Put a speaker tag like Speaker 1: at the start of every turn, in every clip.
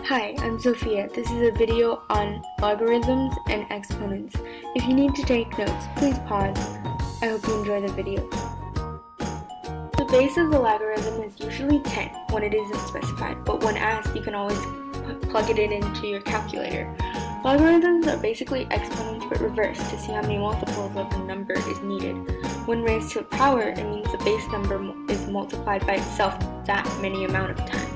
Speaker 1: Hi, I'm Sophia. This is a video on logarithms and exponents. If you need to take notes, please pause. I hope you enjoy the video. The base of the logarithm is usually 10 when it isn't specified, but when asked, you can always plug it in into your calculator. Logarithms are basically exponents but reversed to see how many multiples of a number is needed. When raised to a power, it means the base number is multiplied by itself that many amount of times.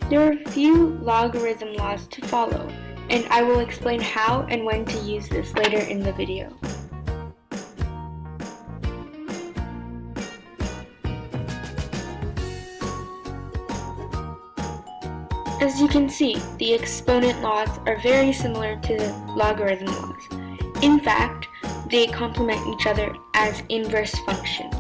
Speaker 1: There are a few logarithm laws to follow, and I will explain how and when to use this later in the video. As you can see, the exponent laws are very similar to the logarithm laws. In fact, they complement each other as inverse functions.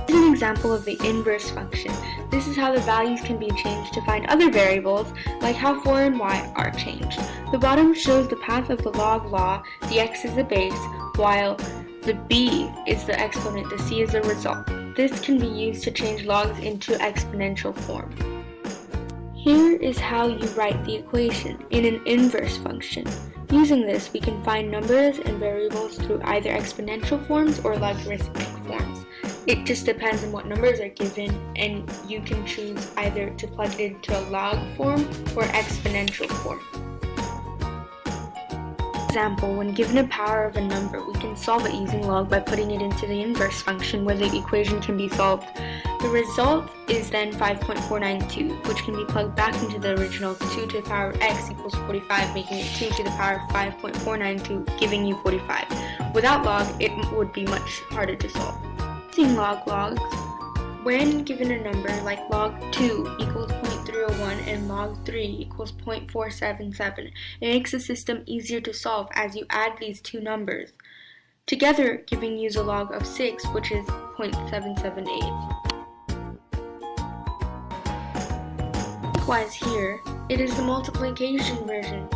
Speaker 1: This is an example of the inverse function. This is how the values can be changed to find other variables, like how 4 and y are changed. The bottom shows the path of the log law, the x is the base, while the b is the exponent, the c is the result. This can be used to change logs into exponential form. Here is how you write the equation in an inverse function. Using this, we can find numbers and variables through either exponential forms or logarithmic forms. It just depends on what numbers are given, and you can choose either to plug it into a log form or exponential form. For example, when given a power of a number, we can solve it using log by putting it into the inverse function where the equation can be solved. The result is then 5.492, which can be plugged back into the original 2 to the power of x equals 45, making it 2 to the power of 5.492, giving you 45. Without log, it would be much harder to solve. Using logs, when given a number like log 2 equals 0.301 and log 3 equals 0.477, it makes the system easier to solve as you add these two numbers together, giving you the log of 6, which is 0.778. Likewise here, it is the multiplication version.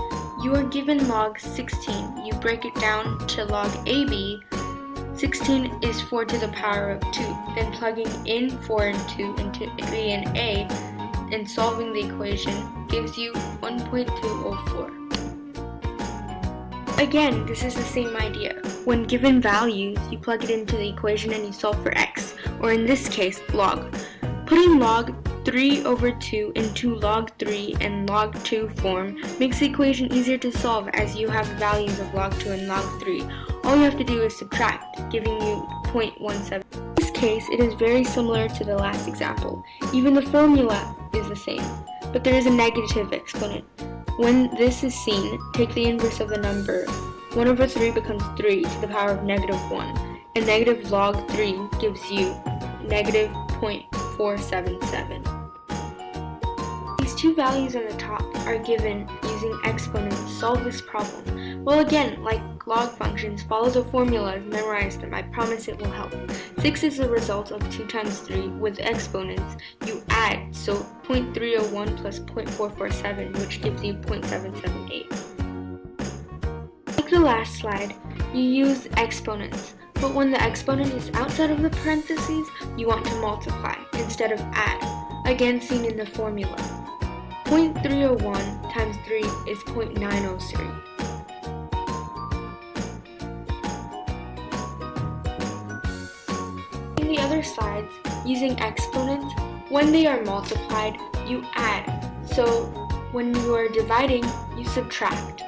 Speaker 1: You are given log 16. You break it down to log AB. 16 is 4 to the power of 2. Then plugging in 4 and 2 into B and A and solving the equation gives you 1.204. Again, this is the same idea. When given values, you plug it into the equation and you solve for x, or in this case, log. Putting log 3 over 2 into log 3 and log 2 form makes the equation easier to solve as you have values of log 2 and log 3. All you have to do is subtract, giving you 0.17. In this case, it is very similar to the last example. Even the formula is the same, but there is a negative exponent. When this is seen, take the inverse of the number. 1 over 3 becomes 3 to the power of negative 1, and negative log 3 gives you negative 0.477. These two values on the top are given using exponents to solve this problem. Well, again, like log functions, follow the formulas, memorize them. I promise it will help. 6 is the result of 2 times 3. With exponents, you add, so 0.301 plus 0.447, which gives you 0.778. Like the last slide, you use exponents. But when the exponent is outside of the parentheses, you want to multiply instead of add, again seen in the formula. 0.301 times 3 is 0.903. In the other slides, using exponents, when they are multiplied, you add. So when you are dividing, you subtract.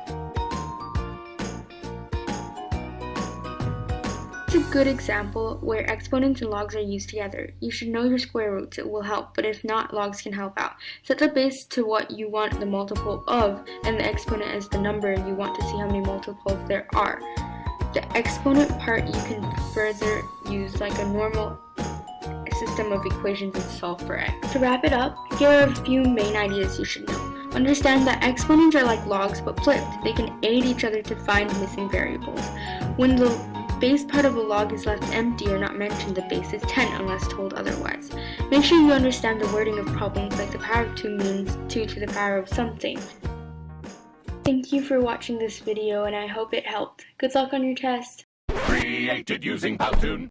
Speaker 1: It's a good example where exponents and logs are used together. You should know your square roots, it will help, but if not, logs can help out. Set the base to what you want the multiple of, and the exponent as the number you want to see how many multiples there are. The exponent part you can further use like a normal system of equations and solve for x. To wrap it up, here are a few main ideas you should know. Understand that exponents are like logs but flipped. They can aid each other to find missing variables. When the base part of a log is left empty or not mentioned, the base is 10 unless told otherwise. Make sure you understand the wording of problems like the power of 2 means 2 to the power of something. Thank you for watching this video and I hope it helped. Good luck on your test.
Speaker 2: Created using Powtoon.